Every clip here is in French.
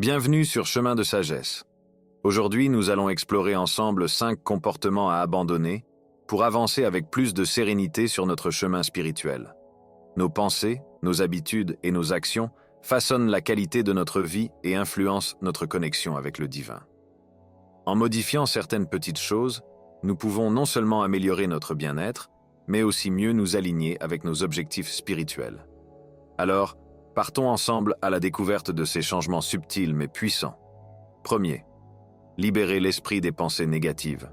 Bienvenue sur Chemin de Sagesse. Aujourd'hui, nous allons explorer ensemble 5 comportements à abandonner pour avancer avec plus de sérénité sur notre chemin spirituel. Nos pensées, nos habitudes et nos actions façonnent la qualité de notre vie et influencent notre connexion avec le divin. En modifiant certaines petites choses, nous pouvons non seulement améliorer notre bien-être, mais aussi mieux nous aligner avec nos objectifs spirituels. Alors, partons ensemble à la découverte de ces changements subtils mais puissants. Premier, libérer l'esprit des pensées négatives.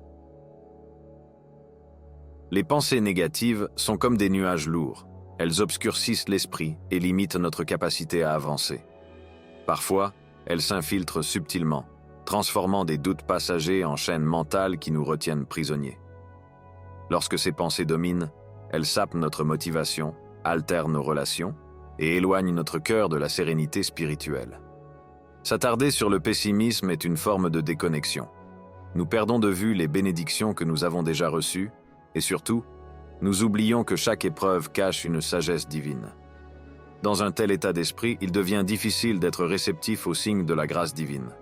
Les pensées négatives sont comme des nuages lourds. Elles obscurcissent l'esprit et limitent notre capacité à avancer. Parfois, elles s'infiltrent subtilement, transformant des doutes passagers en chaînes mentales qui nous retiennent prisonniers. Lorsque ces pensées dominent, elles sapent notre motivation, altèrent nos relations et éloignent notre cœur de la sérénité spirituelle. S'attarder sur le pessimisme est une forme de déconnexion. Nous perdons de vue les bénédictions que nous avons déjà reçues et surtout, nous oublions que chaque épreuve cache une sagesse divine. Dans un tel état d'esprit, il devient difficile d'être réceptif aux signes de la grâce divine.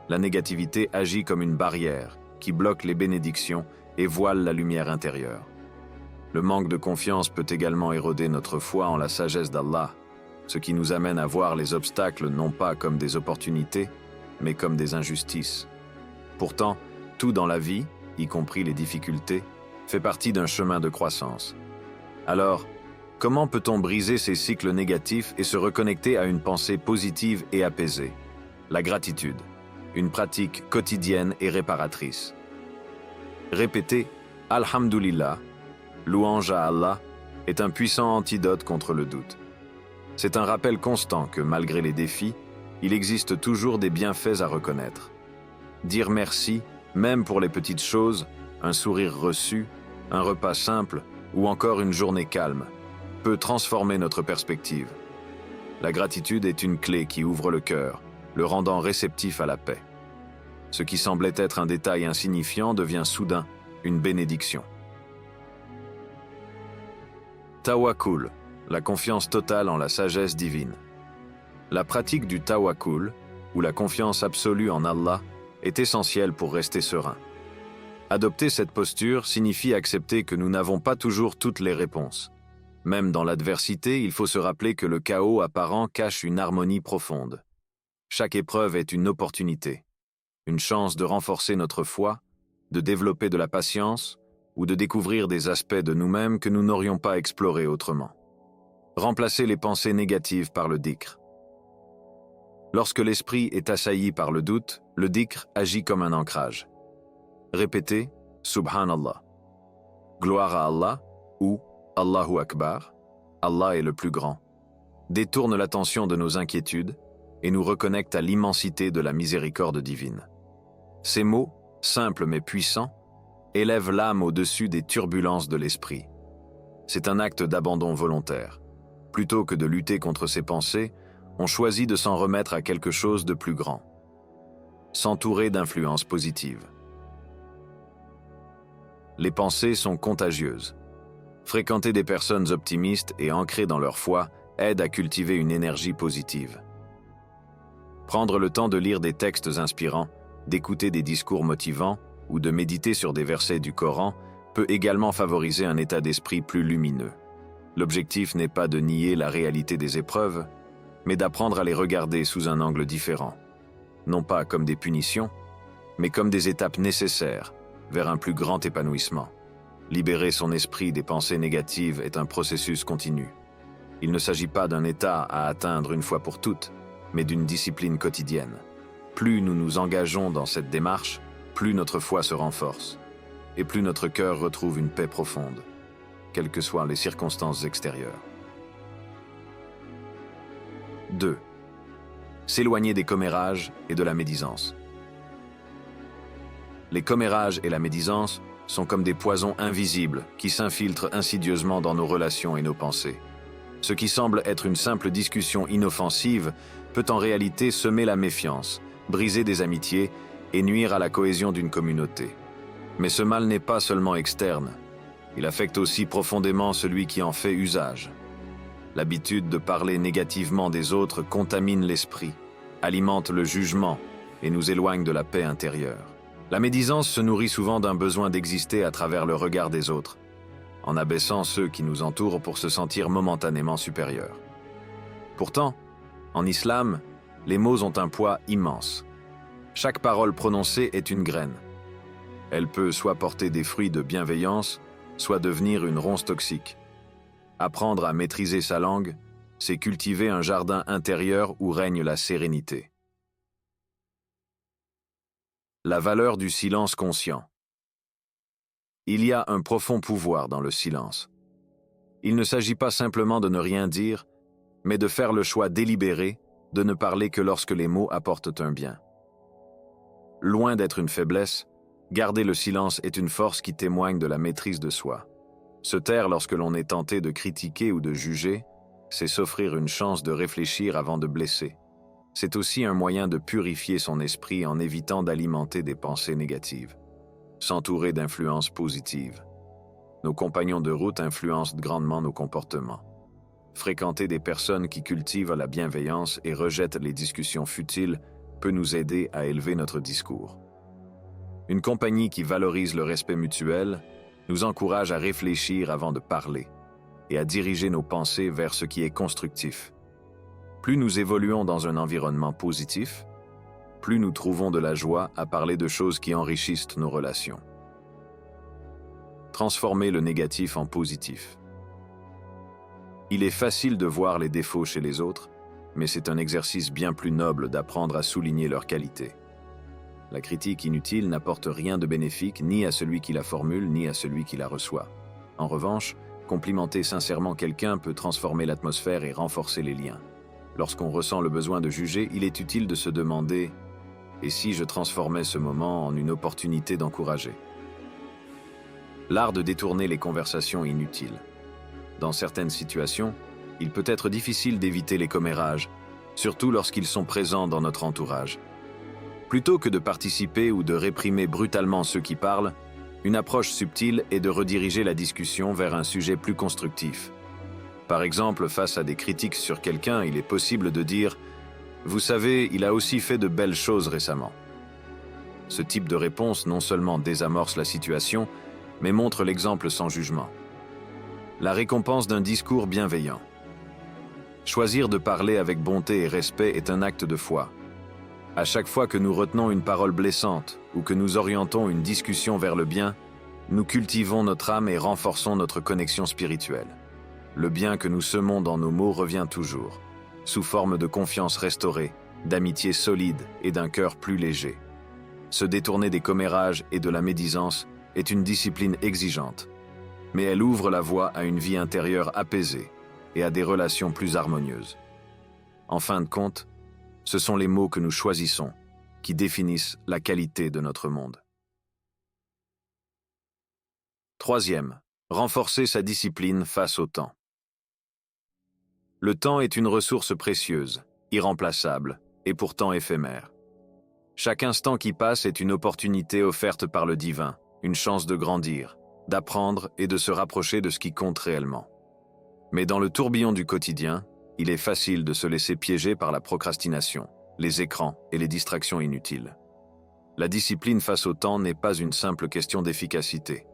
La négativité agit comme une barrière qui bloque les bénédictions et voile la lumière intérieure. Le manque de confiance peut également éroder notre foi en la sagesse d'Allah, ce qui nous amène à voir les obstacles non pas comme des opportunités, mais comme des injustices. Pourtant, tout dans la vie, y compris les difficultés, fait partie d'un chemin de croissance. Alors, comment peut-on briser ces cycles négatifs et se reconnecter à une pensée positive et apaisée? La gratitude, une pratique quotidienne et réparatrice. Répéter « Alhamdulillah », louange à Allah, est un puissant antidote contre le doute. C'est un rappel constant que, malgré les défis, il existe toujours des bienfaits à reconnaître. Dire merci, même pour les petites choses, un sourire reçu, un repas simple ou encore une journée calme, peut transformer notre perspective. La gratitude est une clé qui ouvre le cœur, le rendant réceptif à la paix. Ce qui semblait être un détail insignifiant devient soudain une bénédiction. Tawakkul, la confiance totale en la sagesse divine. La pratique du tawakkul, ou la confiance absolue en Allah, est essentielle pour rester serein. Adopter cette posture signifie accepter que nous n'avons pas toujours toutes les réponses. Même dans l'adversité, il faut se rappeler que le chaos apparent cache une harmonie profonde. Chaque épreuve est une opportunité, une chance de renforcer notre foi, de développer de la patience ou de découvrir des aspects de nous-mêmes que nous n'aurions pas explorés autrement. Remplacer les pensées négatives par le dhikr. Lorsque l'esprit est assailli par le doute, le dhikr agit comme un ancrage. Répétez « Subhanallah », gloire à Allah ou « Allahu Akbar », Allah est le plus grand, détourne l'attention de nos inquiétudes et nous reconnecte à l'immensité de la miséricorde divine. Ces mots, simples mais puissants, élèvent l'âme au-dessus des turbulences de l'esprit. C'est un acte d'abandon volontaire. Plutôt que de lutter contre ses pensées, on choisit de s'en remettre à quelque chose de plus grand. S'entourer d'influences positives. Les pensées sont contagieuses. Fréquenter des personnes optimistes et ancrées dans leur foi aide à cultiver une énergie positive. Prendre le temps de lire des textes inspirants, d'écouter des discours motivants ou de méditer sur des versets du Coran peut également favoriser un état d'esprit plus lumineux. L'objectif n'est pas de nier la réalité des épreuves, mais d'apprendre à les regarder sous un angle différent. Non pas comme des punitions, mais comme des étapes nécessaires vers un plus grand épanouissement. Libérer son esprit des pensées négatives est un processus continu. Il ne s'agit pas d'un état à atteindre une fois pour toutes, mais d'une discipline quotidienne. Plus nous nous engageons dans cette démarche, plus notre foi se renforce, et plus notre cœur retrouve une paix profonde, quelles que soient les circonstances extérieures. 2. S'éloigner des commérages et de la médisance. Les commérages et la médisance sont comme des poisons invisibles qui s'infiltrent insidieusement dans nos relations et nos pensées. Ce qui semble être une simple discussion inoffensive peut en réalité semer la méfiance, briser des amitiés et nuire à la cohésion d'une communauté. Mais ce mal n'est pas seulement externe, il affecte aussi profondément celui qui en fait usage. L'habitude de parler négativement des autres contamine l'esprit, alimente le jugement et nous éloigne de la paix intérieure. La médisance se nourrit souvent d'un besoin d'exister à travers le regard des autres, en abaissant ceux qui nous entourent pour se sentir momentanément supérieurs. Pourtant, en islam, les mots ont un poids immense. Chaque parole prononcée est une graine. Elle peut soit porter des fruits de bienveillance, soit devenir une ronce toxique. Apprendre à maîtriser sa langue, c'est cultiver un jardin intérieur où règne la sérénité. La valeur du silence conscient. Il y a un profond pouvoir dans le silence. Il ne s'agit pas simplement de ne rien dire, mais de faire le choix délibéré de ne parler que lorsque les mots apportent un bien. Loin d'être une faiblesse, garder le silence est une force qui témoigne de la maîtrise de soi. Se taire lorsque l'on est tenté de critiquer ou de juger, c'est s'offrir une chance de réfléchir avant de blesser. C'est aussi un moyen de purifier son esprit en évitant d'alimenter des pensées négatives. S'entourer d'influences positives. Nos compagnons de route influencent grandement nos comportements. Fréquenter des personnes qui cultivent la bienveillance et rejettent les discussions futiles peut nous aider à élever notre discours. Une compagnie qui valorise le respect mutuel nous encourage à réfléchir avant de parler et à diriger nos pensées vers ce qui est constructif. Plus nous évoluons dans un environnement positif, plus nous trouvons de la joie à parler de choses qui enrichissent nos relations. Transformer le négatif en positif. Il est facile de voir les défauts chez les autres, mais c'est un exercice bien plus noble d'apprendre à souligner leurs qualités. La critique inutile n'apporte rien de bénéfique ni à celui qui la formule, ni à celui qui la reçoit. En revanche, complimenter sincèrement quelqu'un peut transformer l'atmosphère et renforcer les liens. Lorsqu'on ressent le besoin de juger, il est utile de se demander « Et si je transformais ce moment en une opportunité d'encourager ?» L'art de détourner les conversations inutiles. Dans certaines situations, il peut être difficile d'éviter les commérages, surtout lorsqu'ils sont présents dans notre entourage. Plutôt que de participer ou de réprimer brutalement ceux qui parlent, une approche subtile est de rediriger la discussion vers un sujet plus constructif. Par exemple, face à des critiques sur quelqu'un, il est possible de dire « Vous savez, il a aussi fait de belles choses récemment ». Ce type de réponse non seulement désamorce la situation, mais montre l'exemple sans jugement. La récompense d'un discours bienveillant. Choisir de parler avec bonté et respect est un acte de foi. À chaque fois que nous retenons une parole blessante ou que nous orientons une discussion vers le bien, nous cultivons notre âme et renforçons notre connexion spirituelle. Le bien que nous semons dans nos mots revient toujours, sous forme de confiance restaurée, d'amitié solide et d'un cœur plus léger. Se détourner des commérages et de la médisance est une discipline exigeante, mais elle ouvre la voie à une vie intérieure apaisée et à des relations plus harmonieuses. En fin de compte, ce sont les mots que nous choisissons qui définissent la qualité de notre monde. Troisième, renforcer sa discipline face au temps. Le temps est une ressource précieuse, irremplaçable et pourtant éphémère. Chaque instant qui passe est une opportunité offerte par le divin, une chance de grandir, d'apprendre et de se rapprocher de ce qui compte réellement. Mais dans le tourbillon du quotidien, il est facile de se laisser piéger par la procrastination, les écrans et les distractions inutiles. La discipline face au temps n'est pas une simple question d'efficacité.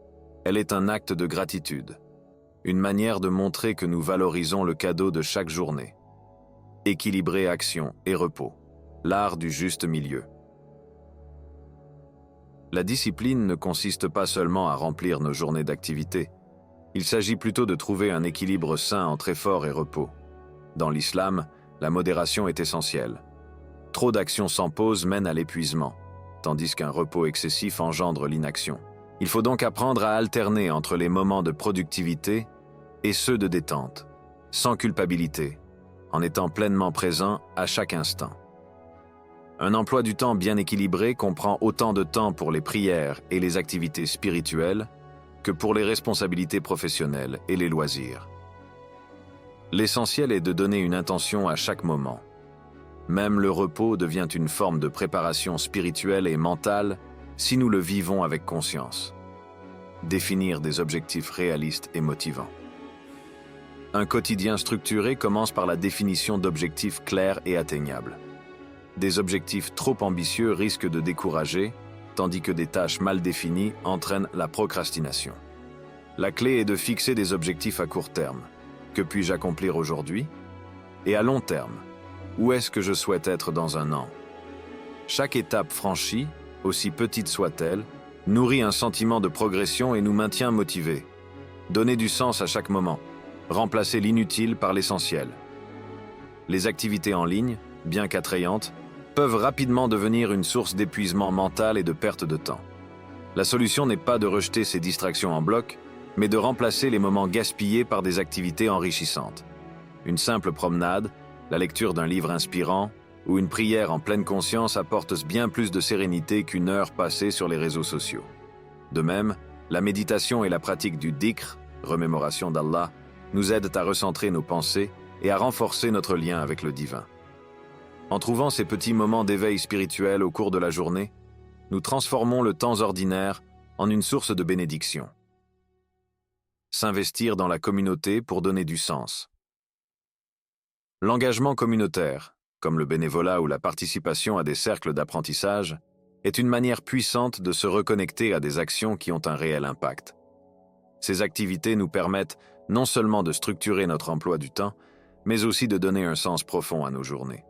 Elle est un acte de gratitude, une manière de montrer que nous valorisons le cadeau de chaque journée. Équilibrer action et repos, l'art du juste milieu. La discipline ne consiste pas seulement à remplir nos journées d'activité. Il s'agit plutôt de trouver un équilibre sain entre effort et repos. Dans l'islam, la modération est essentielle. Trop d'actions sans pause mène à l'épuisement, tandis qu'un repos excessif engendre l'inaction. Il faut donc apprendre à alterner entre les moments de productivité et ceux de détente, sans culpabilité, en étant pleinement présent à chaque instant. Un emploi du temps bien équilibré comprend autant de temps pour les prières et les activités spirituelles que pour les responsabilités professionnelles et les loisirs. L'essentiel est de donner une intention à chaque moment. Même le repos devient une forme de préparation spirituelle et mentale si nous le vivons avec conscience. Définir des objectifs réalistes et motivants. Un quotidien structuré commence par la définition d'objectifs clairs et atteignables. Des objectifs trop ambitieux risquent de décourager, tandis que des tâches mal définies entraînent la procrastination. La clé est de fixer des objectifs à court terme. Que puis-je accomplir aujourd'hui? Et à long terme, où est-ce que je souhaite être dans un an? Chaque étape franchie, aussi petite soit-elle, nourrit un sentiment de progression et nous maintient motivés. Donner du sens à chaque moment, remplacer l'inutile par l'essentiel. Les activités en ligne, bien qu'attrayantes, peuvent rapidement devenir une source d'épuisement mental et de perte de temps. La solution n'est pas de rejeter ces distractions en bloc, mais de remplacer les moments gaspillés par des activités enrichissantes. Une simple promenade, la lecture d'un livre inspirant ou une prière en pleine conscience apportent bien plus de sérénité qu'une heure passée sur les réseaux sociaux. De même, la méditation et la pratique du dhikr, remémoration d'Allah, nous aident à recentrer nos pensées et à renforcer notre lien avec le divin. En trouvant ces petits moments d'éveil spirituel au cours de la journée, nous transformons le temps ordinaire en une source de bénédiction. S'investir dans la communauté pour donner du sens. L'engagement communautaire, comme le bénévolat ou la participation à des cercles d'apprentissage, est une manière puissante de se reconnecter à des actions qui ont un réel impact. Ces activités nous permettent non seulement de structurer notre emploi du temps, mais aussi de donner un sens profond à nos journées.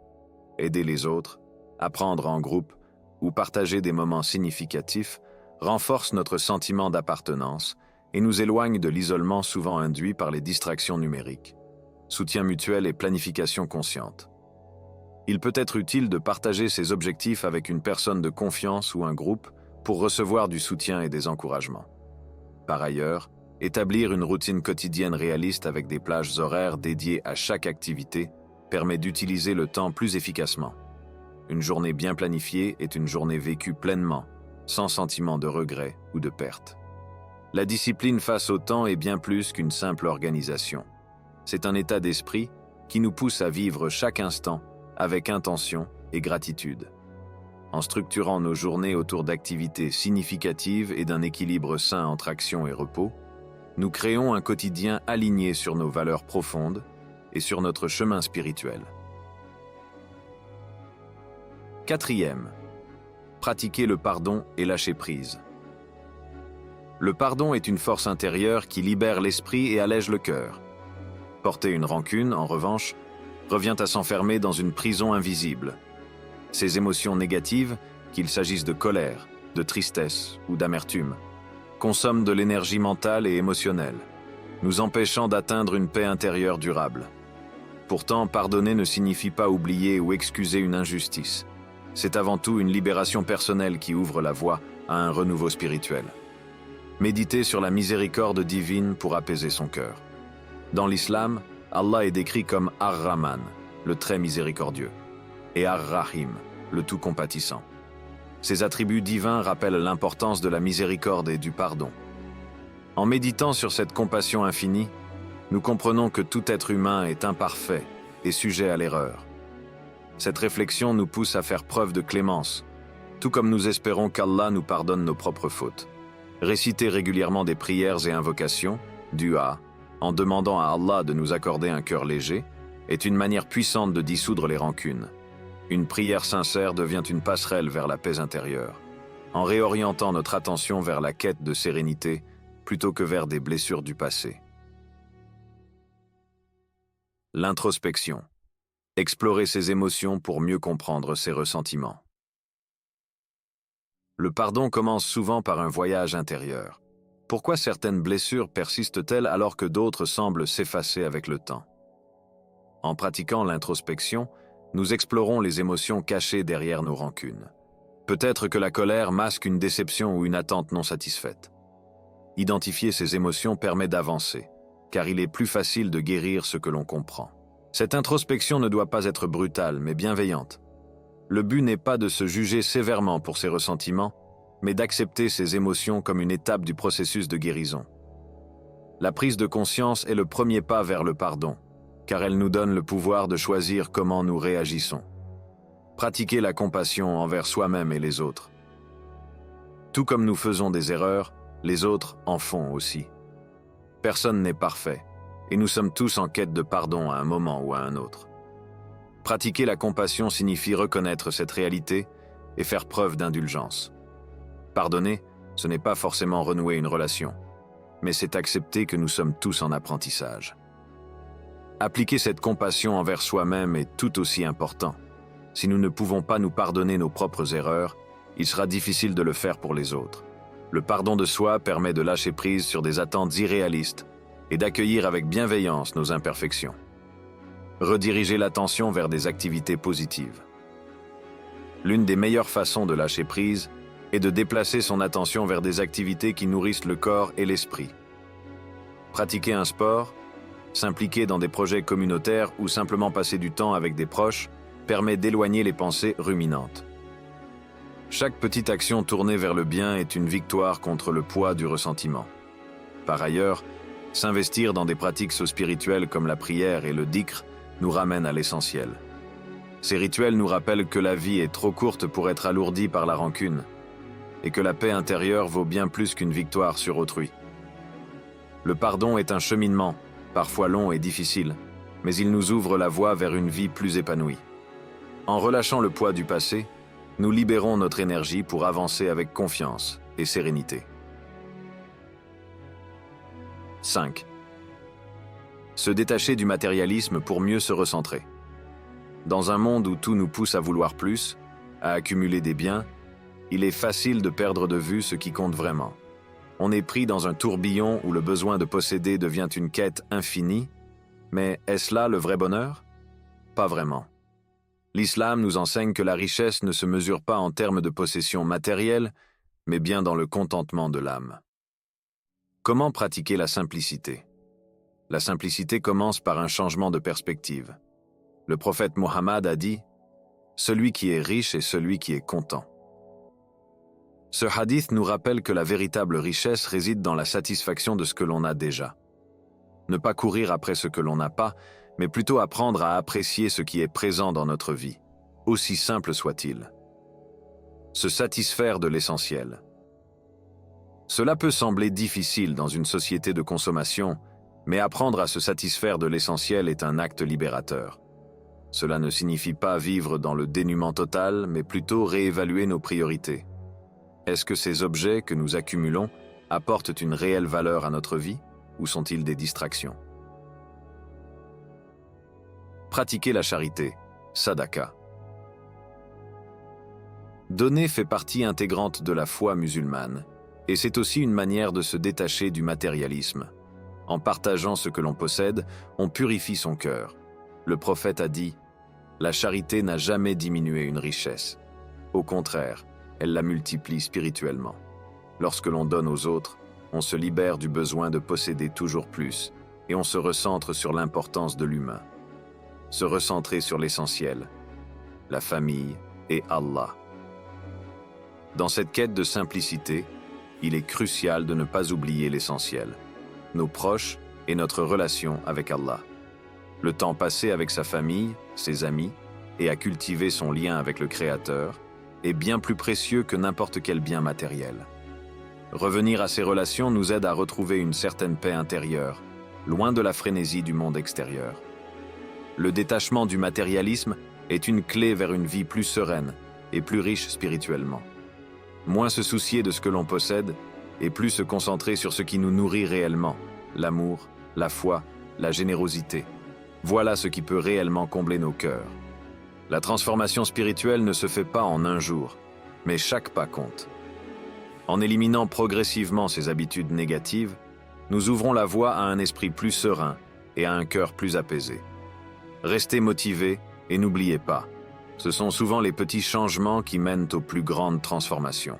Aider les autres, apprendre en groupe ou partager des moments significatifs renforce notre sentiment d'appartenance et nous éloigne de l'isolement souvent induit par les distractions numériques. Soutien mutuel et planification consciente. Il peut être utile de partager ses objectifs avec une personne de confiance ou un groupe pour recevoir du soutien et des encouragements. Par ailleurs, établir une routine quotidienne réaliste avec des plages horaires dédiées à chaque activité permet d'utiliser le temps plus efficacement. Une journée bien planifiée est une journée vécue pleinement, sans sentiment de regret ou de perte. La discipline face au temps est bien plus qu'une simple organisation. C'est un état d'esprit qui nous pousse à vivre chaque instant avec intention et gratitude. En structurant nos journées autour d'activités significatives et d'un équilibre sain entre action et repos, nous créons un quotidien aligné sur nos valeurs profondes et sur notre chemin spirituel. 4e, pratiquer le pardon et lâcher prise. Le pardon est une force intérieure qui libère l'esprit et allège le cœur. Porter une rancune, en revanche, revient à s'enfermer dans une prison invisible. Ces émotions négatives, qu'il s'agisse de colère, de tristesse ou d'amertume, consomment de l'énergie mentale et émotionnelle, nous empêchant d'atteindre une paix intérieure durable. Pourtant, pardonner ne signifie pas oublier ou excuser une injustice. C'est avant tout une libération personnelle qui ouvre la voie à un renouveau spirituel. Méditer sur la miséricorde divine pour apaiser son cœur. Dans l'islam, Allah est décrit comme Ar-Rahman, le très miséricordieux, et Ar-Rahim, le tout compatissant. Ces attributs divins rappellent l'importance de la miséricorde et du pardon. En méditant sur cette compassion infinie, nous comprenons que tout être humain est imparfait et sujet à l'erreur. Cette réflexion nous pousse à faire preuve de clémence, tout comme nous espérons qu'Allah nous pardonne nos propres fautes. Réciter régulièrement des prières et invocations, dua, en demandant à Allah de nous accorder un cœur léger, est une manière puissante de dissoudre les rancunes. Une prière sincère devient une passerelle vers la paix intérieure, en réorientant notre attention vers la quête de sérénité plutôt que vers des blessures du passé. L'introspection. Explorer ses émotions pour mieux comprendre ses ressentiments. Le pardon commence souvent par un voyage intérieur. Pourquoi certaines blessures persistent-elles alors que d'autres semblent s'effacer avec le temps? En pratiquant l'introspection, nous explorons les émotions cachées derrière nos rancunes. Peut-être que la colère masque une déception ou une attente non satisfaite. Identifier ces émotions permet d'avancer, car il est plus facile de guérir ce que l'on comprend. Cette introspection ne doit pas être brutale, mais bienveillante. Le but n'est pas de se juger sévèrement pour ses ressentiments, mais d'accepter ces émotions comme une étape du processus de guérison. La prise de conscience est le premier pas vers le pardon, car elle nous donne le pouvoir de choisir comment nous réagissons. Pratiquer la compassion envers soi-même et les autres. Tout comme nous faisons des erreurs, les autres en font aussi. Personne n'est parfait, et nous sommes tous en quête de pardon à un moment ou à un autre. Pratiquer la compassion signifie reconnaître cette réalité et faire preuve d'indulgence. Pardonner, ce n'est pas forcément renouer une relation, mais c'est accepter que nous sommes tous en apprentissage. Appliquer cette compassion envers soi-même est tout aussi important. Si nous ne pouvons pas nous pardonner nos propres erreurs, il sera difficile de le faire pour les autres. Le pardon de soi permet de lâcher prise sur des attentes irréalistes et d'accueillir avec bienveillance nos imperfections. Rediriger l'attention vers des activités positives. L'une des meilleures façons de lâcher prise est de déplacer son attention vers des activités qui nourrissent le corps et l'esprit. Pratiquer un sport, s'impliquer dans des projets communautaires ou simplement passer du temps avec des proches permet d'éloigner les pensées ruminantes. Chaque petite action tournée vers le bien est une victoire contre le poids du ressentiment. Par ailleurs, s'investir dans des pratiques spirituelles comme la prière et le dhikr nous ramène à l'essentiel. Ces rituels nous rappellent que la vie est trop courte pour être alourdie par la rancune et que la paix intérieure vaut bien plus qu'une victoire sur autrui. Le pardon est un cheminement, parfois long et difficile, mais il nous ouvre la voie vers une vie plus épanouie. En relâchant le poids du passé, nous libérons notre énergie pour avancer avec confiance et sérénité. 5. Se détacher du matérialisme pour mieux se recentrer. Dans un monde où tout nous pousse à vouloir plus, à accumuler des biens, il est facile de perdre de vue ce qui compte vraiment. On est pris dans un tourbillon où le besoin de posséder devient une quête infinie, mais est-ce là le vrai bonheur? Pas vraiment. L'islam nous enseigne que la richesse ne se mesure pas en termes de possession matérielle, mais bien dans le contentement de l'âme. Comment pratiquer la simplicité? La simplicité commence par un changement de perspective. Le prophète Mohammed a dit « Celui qui est riche est celui qui est content ». Ce hadith nous rappelle que la véritable richesse réside dans la satisfaction de ce que l'on a déjà. Ne pas courir après ce que l'on n'a pas, mais plutôt apprendre à apprécier ce qui est présent dans notre vie, aussi simple soit-il. Se satisfaire de l'essentiel. Cela peut sembler difficile dans une société de consommation, mais apprendre à se satisfaire de l'essentiel est un acte libérateur. Cela ne signifie pas vivre dans le dénuement total, mais plutôt réévaluer nos priorités. Est-ce que ces objets que nous accumulons apportent une réelle valeur à notre vie, ou sont-ils des distractions? Pratiquer la charité, sadaqa. Donner fait partie intégrante de la foi musulmane, et c'est aussi une manière de se détacher du matérialisme. En partageant ce que l'on possède, on purifie son cœur. Le prophète a dit « La charité n'a jamais diminué une richesse. Au contraire, elle la multiplie spirituellement. Lorsque l'on donne aux autres, on se libère du besoin de posséder toujours plus, et on se recentre sur l'importance de l'humain. Se recentrer sur l'essentiel, la famille et Allah. Dans cette quête de simplicité, il est crucial de ne pas oublier l'essentiel, nos proches et notre relation avec Allah. Le temps passé avec sa famille, ses amis, et à cultiver son lien avec le Créateur est bien plus précieux que n'importe quel bien matériel. Revenir à ces relations nous aide à retrouver une certaine paix intérieure, loin de la frénésie du monde extérieur. Le détachement du matérialisme est une clé vers une vie plus sereine et plus riche spirituellement. Moins se soucier de ce que l'on possède et plus se concentrer sur ce qui nous nourrit réellement, l'amour, la foi, la générosité. Voilà ce qui peut réellement combler nos cœurs. La transformation spirituelle ne se fait pas en un jour, mais chaque pas compte. En éliminant progressivement ces habitudes négatives, nous ouvrons la voie à un esprit plus serein et à un cœur plus apaisé. Restez motivés et n'oubliez pas, ce sont souvent les petits changements qui mènent aux plus grandes transformations.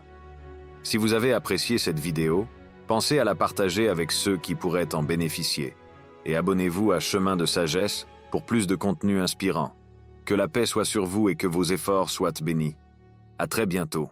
Si vous avez apprécié cette vidéo, pensez à la partager avec ceux qui pourraient en bénéficier et abonnez-vous à Chemin de Sagesse pour plus de contenu inspirant. Que la paix soit sur vous et que vos efforts soient bénis. À très bientôt.